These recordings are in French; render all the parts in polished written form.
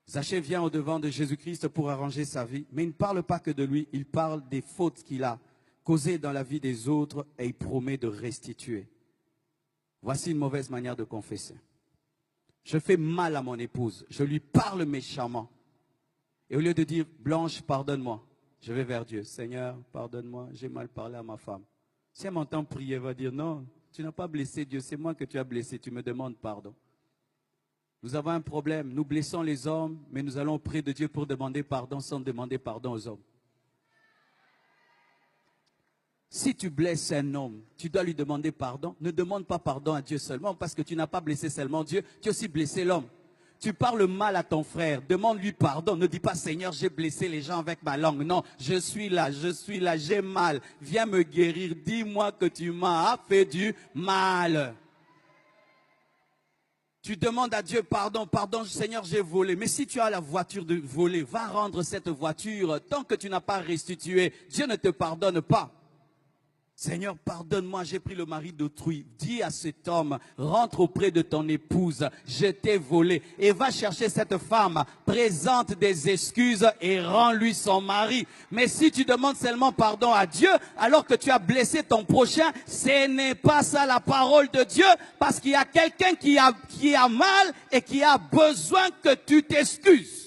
Zachée vient au-devant de Jésus-Christ pour arranger sa vie, mais il ne parle pas que de lui, il parle des fautes qu'il a causées dans la vie des autres et il promet de restituer. Voici une mauvaise manière de confesser. Je fais mal à mon épouse, je lui parle méchamment. Et au lieu de dire, Blanche, pardonne-moi, je vais vers Dieu. Seigneur, pardonne-moi, j'ai mal parlé à ma femme. Si elle m'entend prier, elle va dire, non, tu n'as pas blessé Dieu, c'est moi que tu as blessé, tu me demandes pardon. Nous avons un problème, nous blessons les hommes, mais nous allons auprès de Dieu pour demander pardon sans demander pardon aux hommes. Si tu blesses un homme, tu dois lui demander pardon. Ne demande pas pardon à Dieu seulement parce que tu n'as pas blessé seulement Dieu, tu as aussi blessé l'homme. Tu parles mal à ton frère, demande-lui pardon. Ne dis pas, Seigneur, j'ai blessé les gens avec ma langue. Non, je suis là, j'ai mal. Viens me guérir, dis-moi que tu m'as fait du mal. Tu demandes à Dieu pardon, pardon Seigneur, j'ai volé. Mais si tu as la voiture de voler, va rendre cette voiture. Tant que tu n'as pas restitué, Dieu ne te pardonne pas. Seigneur, pardonne-moi, j'ai pris le mari d'autrui. Dis à cet homme, rentre auprès de ton épouse, je t'ai volé. Et va chercher cette femme, présente des excuses et rends-lui son mari. Mais si tu demandes seulement pardon à Dieu, alors que tu as blessé ton prochain, ce n'est pas ça la parole de Dieu, parce qu'il y a quelqu'un qui a mal et qui a besoin que tu t'excuses.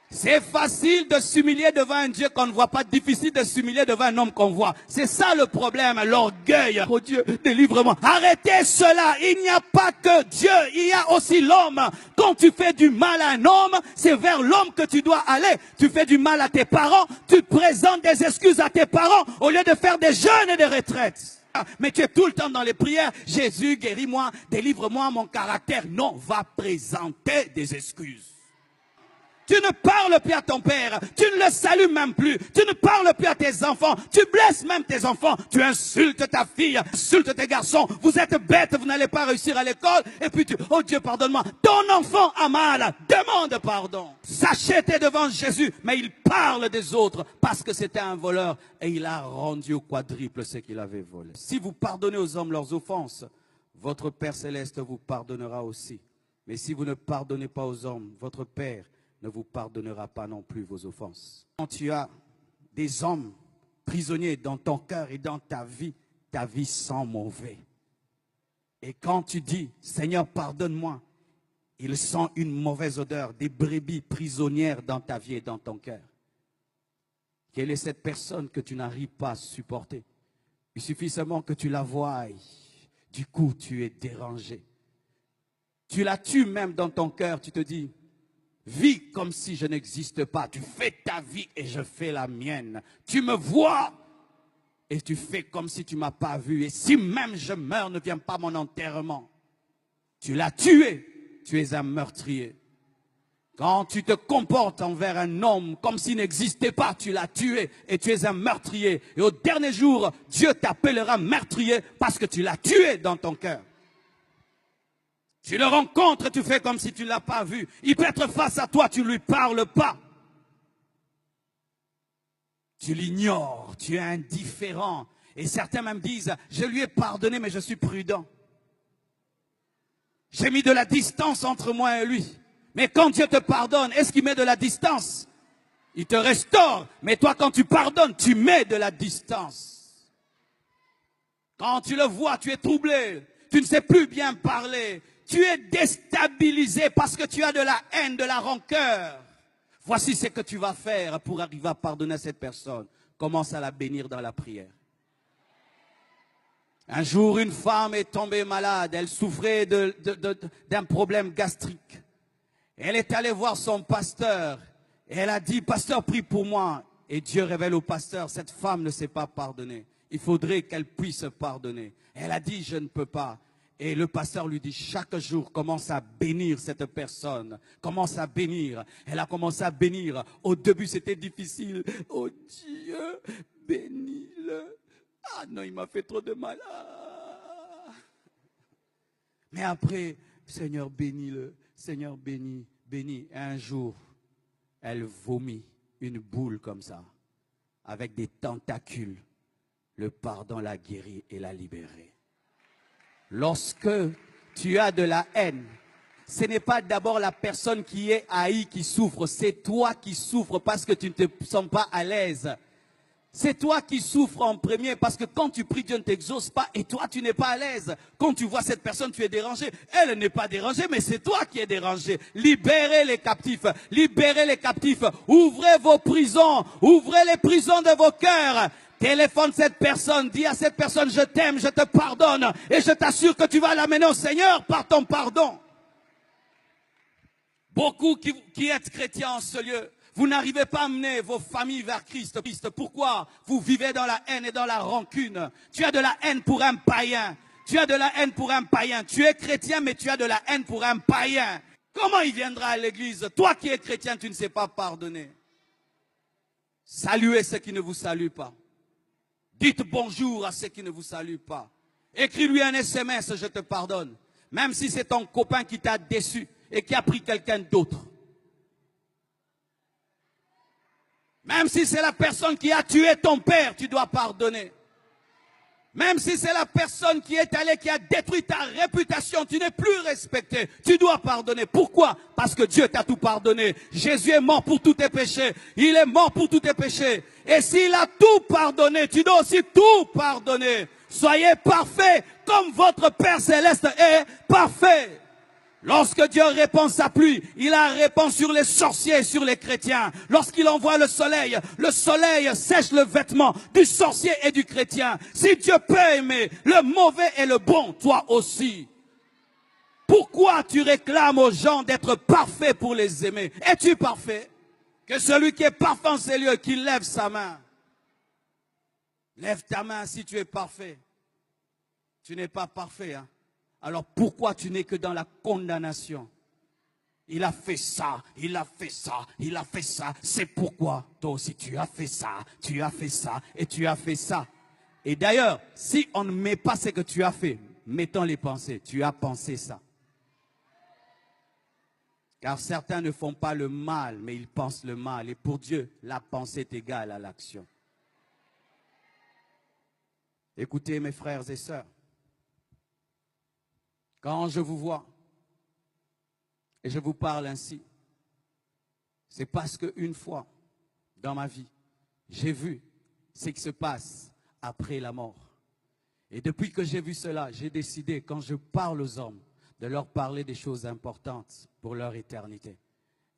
C'est facile de s'humilier devant un Dieu qu'on ne voit pas, difficile de s'humilier devant un homme qu'on voit. C'est ça le problème, l'orgueil. Oh Dieu, délivre-moi. Arrêtez cela, il n'y a pas que Dieu, il y a aussi l'homme. Quand tu fais du mal à un homme, c'est vers l'homme que tu dois aller. Tu fais du mal à tes parents, tu présentes des excuses à tes parents au lieu de faire des jeûnes et des retraites. Mais tu es tout le temps dans les prières. Jésus, guéris-moi, délivre-moi mon caractère. Non, va présenter des excuses. Tu ne parles plus à ton père, tu ne le salues même plus, tu ne parles plus à tes enfants, tu blesses même tes enfants, tu insultes ta fille, insultes tes garçons, vous êtes bêtes, vous n'allez pas réussir à l'école, et puis oh Dieu pardonne-moi, ton enfant a mal, demande pardon. Zachée était devant Jésus, mais il parle des autres parce que c'était un voleur et il a rendu au quadruple ce qu'il avait volé. Si vous pardonnez aux hommes leurs offenses, votre Père Céleste vous pardonnera aussi. Mais si vous ne pardonnez pas aux hommes, votre Père ne vous pardonnera pas non plus vos offenses. Quand tu as des hommes prisonniers dans ton cœur et dans ta vie sent mauvais. Et quand tu dis, Seigneur, pardonne-moi, il sent une mauvaise odeur, des brebis prisonnières dans ta vie et dans ton cœur. Quelle est cette personne que tu n'arrives pas à supporter? Il suffit seulement que tu la voies. Du coup, tu es dérangé. Tu la tues même dans ton cœur, tu te dis, vis comme si je n'existe pas. Tu fais ta vie et je fais la mienne. Tu me vois et tu fais comme si tu ne m'as pas vu. Et si même je meurs, ne viens pas à mon enterrement. Tu l'as tué. Tu es un meurtrier. Quand tu te comportes envers un homme comme s'il n'existait pas, tu l'as tué et tu es un meurtrier. Et au dernier jour, Dieu t'appellera meurtrier parce que tu l'as tué dans ton cœur. Tu le rencontres, tu fais comme si tu ne l'as pas vu. Il peut être face à toi, tu ne lui parles pas. Tu l'ignores, tu es indifférent. Et certains même disent, je lui ai pardonné, mais je suis prudent. J'ai mis de la distance entre moi et lui. Mais quand Dieu te pardonne, est-ce qu'il met de la distance? Il te restaure. Mais toi, quand tu pardonnes, tu mets de la distance. Quand tu le vois, tu es troublé. Tu ne sais plus bien parler. Tu es déstabilisé parce que tu as de la haine, de la rancœur. Voici ce que tu vas faire pour arriver à pardonner à cette personne. Commence à la bénir dans la prière. Un jour, une femme est tombée malade. Elle souffrait d'un problème gastrique. Elle est allée voir son pasteur. Et elle a dit, pasteur, prie pour moi. Et Dieu révèle au pasteur, cette femme ne sait pas pardonner. Il faudrait qu'elle puisse pardonner. Elle a dit, je ne peux pas. Et le pasteur lui dit, chaque jour, commence à bénir cette personne. Commence à bénir. Elle a commencé à bénir. Au début, c'était difficile. Oh Dieu, bénis-le. Ah non, il m'a fait trop de mal. Ah. Mais après, Seigneur, bénis-le. Seigneur, bénis, bénis. Et un jour, elle vomit une boule comme ça, avec des tentacules. Le pardon l'a guérie et l'a libérée. Lorsque tu as de la haine, ce n'est pas d'abord la personne qui est haïe qui souffre, c'est toi qui souffres parce que tu ne te sens pas à l'aise. C'est toi qui souffres en premier parce que quand tu pries, Dieu ne t'exauce pas et toi, tu n'es pas à l'aise. Quand tu vois cette personne, tu es dérangé. Elle n'est pas dérangée, mais c'est toi qui es dérangé. Libérez les captifs. Libérez les captifs. Ouvrez vos prisons. Ouvrez les prisons de vos cœurs. Téléphone cette personne. Dis à cette personne, je t'aime, je te pardonne. Et je t'assure que tu vas l'amener au Seigneur par ton pardon. Beaucoup qui êtes chrétiens en ce lieu, vous n'arrivez pas à amener vos familles vers Christ. Pourquoi? Vous vivez dans la haine et dans la rancune. Tu as de la haine pour un païen. Tu as de la haine pour un païen. Tu es chrétien, mais tu as de la haine pour un païen. Comment il viendra à l'église? Toi qui es chrétien, tu ne sais pas pardonner. Saluez ceux qui ne vous saluent pas. Dites bonjour à ceux qui ne vous saluent pas. Écris-lui un SMS, je te pardonne. Même si c'est ton copain qui t'a déçu et qui a pris quelqu'un d'autre. Même si c'est la personne qui a tué ton père, tu dois pardonner. Même si c'est la personne qui est allée, qui a détruit ta réputation, tu n'es plus respecté, tu dois pardonner. Pourquoi? Parce que Dieu t'a tout pardonné. Jésus est mort pour tous tes péchés. Il est mort pour tous tes péchés. Et s'il a tout pardonné, tu dois aussi tout pardonner. Soyez parfaits comme votre Père Céleste est parfait. Lorsque Dieu répand sa pluie, il la répand sur les sorciers et sur les chrétiens. Lorsqu'il envoie le soleil sèche le vêtement du sorcier et du chrétien. Si Dieu peut aimer le mauvais et le bon, toi aussi. Pourquoi tu réclames aux gens d'être parfaits pour les aimer? Es-tu parfait? Que celui qui est parfait en ces lieux, qu'il lève sa main. Lève ta main si tu es parfait. Tu n'es pas parfait, hein? Alors pourquoi tu n'es que dans la condamnation? Il a fait ça, il a fait ça, il a fait ça. C'est pourquoi toi aussi tu as fait ça, tu as fait ça et tu as fait ça. Et d'ailleurs, si on ne met pas ce que tu as fait, mettons les pensées. Tu as pensé ça. Car certains ne font pas le mal, mais ils pensent le mal. Et pour Dieu, la pensée est égale à l'action. Écoutez mes frères et sœurs. Quand je vous vois et je vous parle ainsi, c'est parce qu'une fois dans ma vie, j'ai vu ce qui se passe après la mort. Et depuis que j'ai vu cela, j'ai décidé, quand je parle aux hommes, de leur parler des choses importantes pour leur éternité.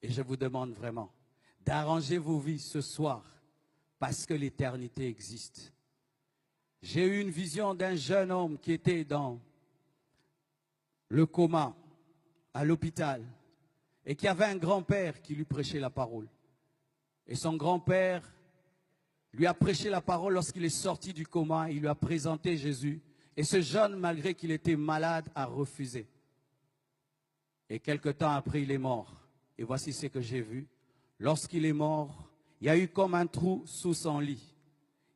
Et je vous demande vraiment d'arranger vos vies ce soir parce que l'éternité existe. J'ai eu une vision d'un jeune homme qui était dans le coma, à l'hôpital, et qui avait un grand-père qui lui prêchait la parole. Et son grand-père lui a prêché la parole lorsqu'il est sorti du coma, il lui a présenté Jésus. Et ce jeune, malgré qu'il était malade, a refusé. Et quelque temps après, il est mort. Et voici ce que j'ai vu. Lorsqu'il est mort, il y a eu comme un trou sous son lit.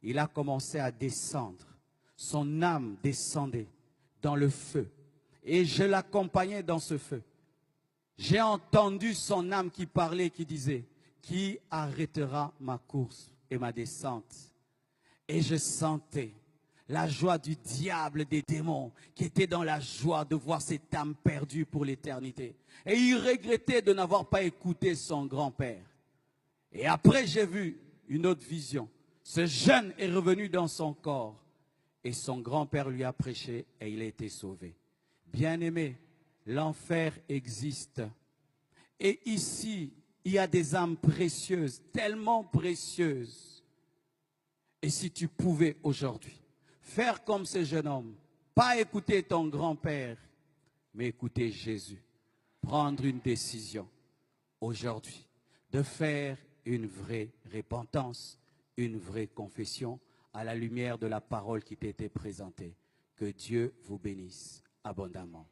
Il a commencé à descendre. Son âme descendait dans le feu. Et je l'accompagnais dans ce feu. J'ai entendu son âme qui parlait, qui disait, « Qui arrêtera ma course et ma descente ?» Et je sentais la joie du diable, des démons, qui était dans la joie de voir cette âme perdue pour l'éternité. Et il regrettait de n'avoir pas écouté son grand-père. Et après, j'ai vu une autre vision. Ce jeune est revenu dans son corps et son grand-père lui a prêché et il a été sauvé. Bien-aimé, l'enfer existe. Et ici, il y a des âmes précieuses, tellement précieuses. Et si tu pouvais aujourd'hui faire comme ce jeune homme, pas écouter ton grand-père, mais écouter Jésus, prendre une décision aujourd'hui de faire une vraie repentance, une vraie confession à la lumière de la parole qui t'a été présentée. Que Dieu vous bénisse abondamment.